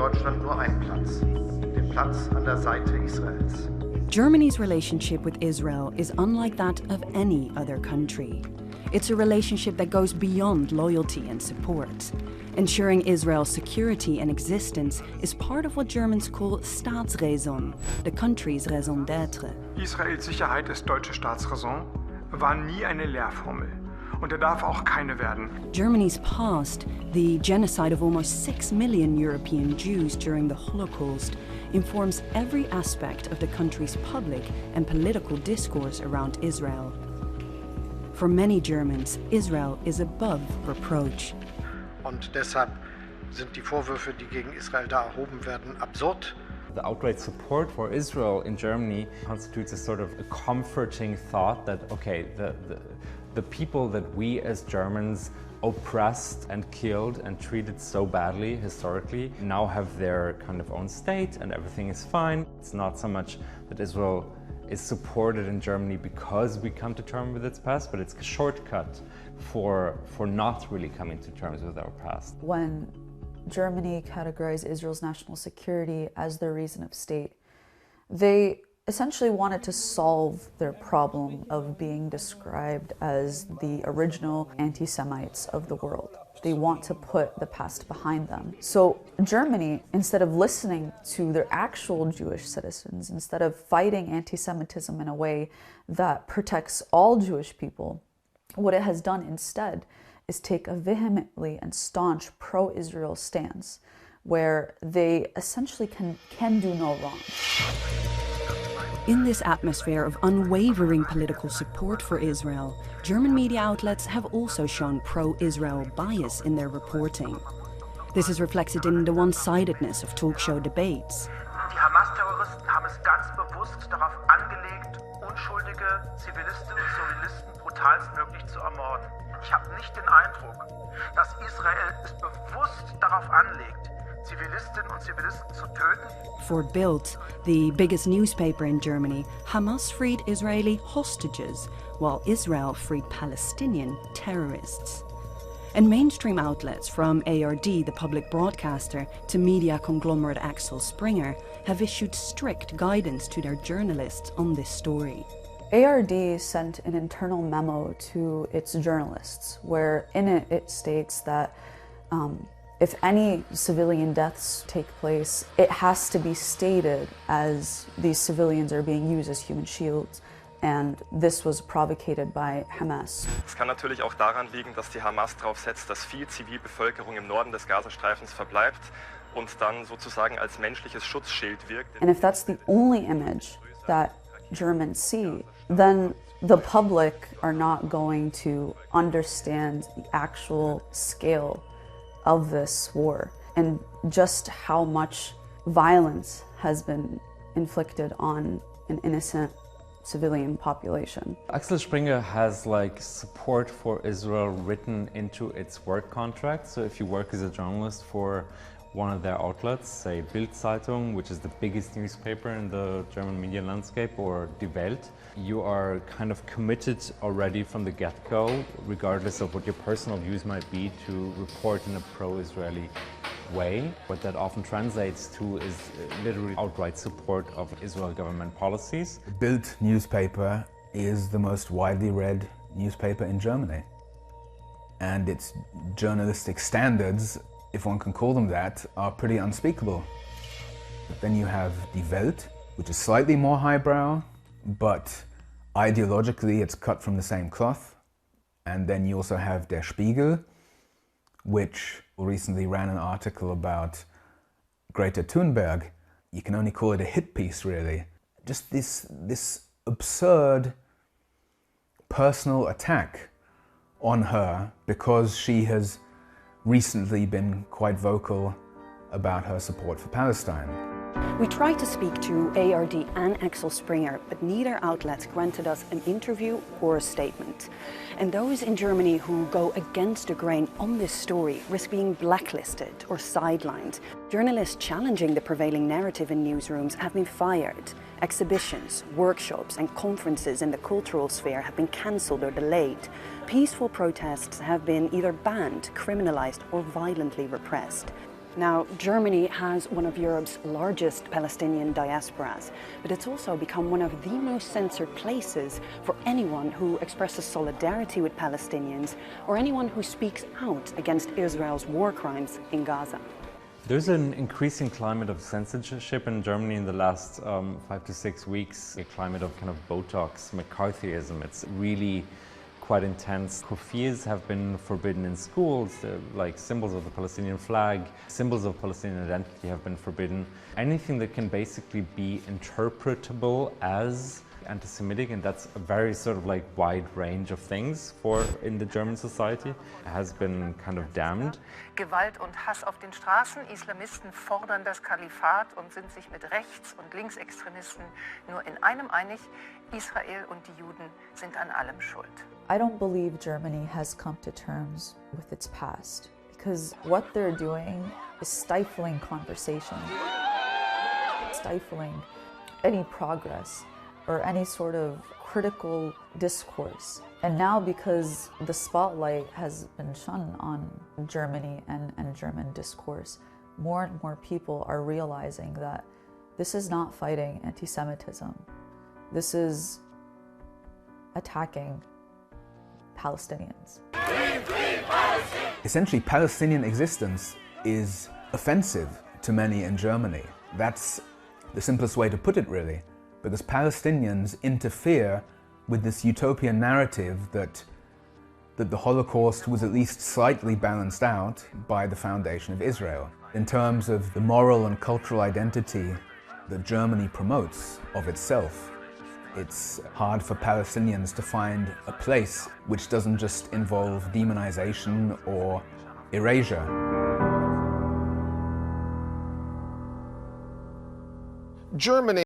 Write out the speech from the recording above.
Deutschland nur einen Platz, den Platz an der Seite Israels. Germany's relationship with Israel is unlike that of any other country. It's a relationship that goes beyond loyalty and support. Ensuring Israel's security and existence is part of what Germans call Staatsräson, the country's raison d'être. Israels Sicherheit ist deutsche Staatsräson, war nie eine Lehrformel. Und darf auch keine werden. Germany's past, the genocide of almost 6 million European Jews during the Holocaust, informs every aspect of the country's public and political discourse around Israel. For many Germans, Israel is above reproach. Und deshalb sind die Vorwürfe, die gegen Israel da erhoben werden, absurd. The outright support for Israel in Germany constitutes a sort of a comforting thought that, okay, the people that we as Germans oppressed and killed and treated so badly historically now have their kind of own state and everything is fine. It's not so much that Israel is supported in Germany because we come to terms with its past, but it's a shortcut for not really coming to terms with our past. When Germany categorized Israel's national security as their reason of state, they essentially wanted to solve their problem of being described as the original anti-Semites of the world. They want to put the past behind them. So Germany, instead of listening to their actual Jewish citizens, instead of fighting anti-Semitism in a way that protects all Jewish people, what it has done instead is take a vehemently and staunch pro-Israel stance where they essentially can do no wrong. In this atmosphere of unwavering political support for Israel, German media outlets have also shown pro-Israel bias in their reporting. This is reflected in the one-sidedness of talk show debates. Die Hamas-Terroristen haben es ganz bewusst darauf angelegt, unschuldige Zivilistinnen und Zivilisten brutalstmöglich zu ermorden. Ich habe nicht den Eindruck, dass Israel es bewusst darauf anlegt, Zivilistinnen und Zivilisten zu töten. For Bild, the biggest newspaper in Germany, Hamas freed Israeli hostages, while Israel freed Palestinian terrorists. And mainstream outlets, from ARD, the public broadcaster, to media conglomerate Axel Springer, have issued strict guidance to their journalists on this story. ARD sent an internal memo to its journalists, where in it states that if any civilian deaths take place, it has to be stated as these civilians are being used as human shields. And this was provocated by Hamas. Es kann natürlich auch daran liegen, dass die Hamas darauf setzt, dass viel Zivilbevölkerung im Norden des Gazastreifens verbleibt und dann sozusagen als menschliches Schutzschild wirkt. And if that's the only image that Germans see, then the public are not going to understand the actual scale of this war and just how much violence has been inflicted on an innocent civilian population. Axel Springer has support for Israel written into its work contract. So if you work as a journalist for one of their outlets, say Bild Zeitung, which is the biggest newspaper in the German media landscape, or Die Welt, you are kind of committed already from the get-go, regardless of what your personal views might be, to report in a pro-Israeli way. What that often translates to is literally outright support of Israel government policies. Bild newspaper is the most widely read newspaper in Germany. And its journalistic standards, if one can call them that, are pretty unspeakable. Then you have Die Welt, which is slightly more highbrow, but ideologically it's cut from the same cloth. And then you also have Der Spiegel, which recently ran an article about Greta Thunberg. You can only call it a hit piece, really. Just this absurd personal attack on her because she has recently been quite vocal about her support for Palestine. We tried to speak to ARD and Axel Springer, but neither outlet granted us an interview or a statement. And those in Germany who go against the grain on this story risk being blacklisted or sidelined. Journalists challenging the prevailing narrative in newsrooms have been fired. Exhibitions, workshops and conferences in the cultural sphere have been cancelled or delayed. Peaceful protests have been either banned, criminalized or violently repressed. Now, Germany has one of Europe's largest Palestinian diasporas, but it's also become one of the most censored places for anyone who expresses solidarity with Palestinians or anyone who speaks out against Israel's war crimes in Gaza. There's an increasing climate of censorship in Germany in the last 5 to 6 weeks, a climate of kind of Botox, McCarthyism. It's really quite intense. Kufirs have been forbidden in schools, like symbols of the Palestinian flag, symbols of Palestinian identity have been forbidden. Anything that can basically be interpretable as anti-Semitic, and that's a very sort of like wide range of things in the German society, has been kind of damned. Gewalt und Hass auf den Straßen. Islamisten fordern das Kalifat und sind sich mit Rechts- und Linksextremisten nur in einem einig: Israel und die Juden sind an allem schuld. I don't believe Germany has come to terms with its past, because what they're doing is stifling conversation, stifling any progress or any sort of critical discourse. And now, because the spotlight has been shone on Germany and German discourse, more and more people are realizing that this is not fighting anti-Semitism. This is attacking Palestinians. Essentially, Palestinian existence is offensive to many in Germany. That's the simplest way to put it, really, because Palestinians interfere with this utopian narrative that the Holocaust was at least slightly balanced out by the foundation of Israel. In terms of the moral and cultural identity that Germany promotes of itself, it's hard for Palestinians to find a place which doesn't just involve demonization or erasure. Germany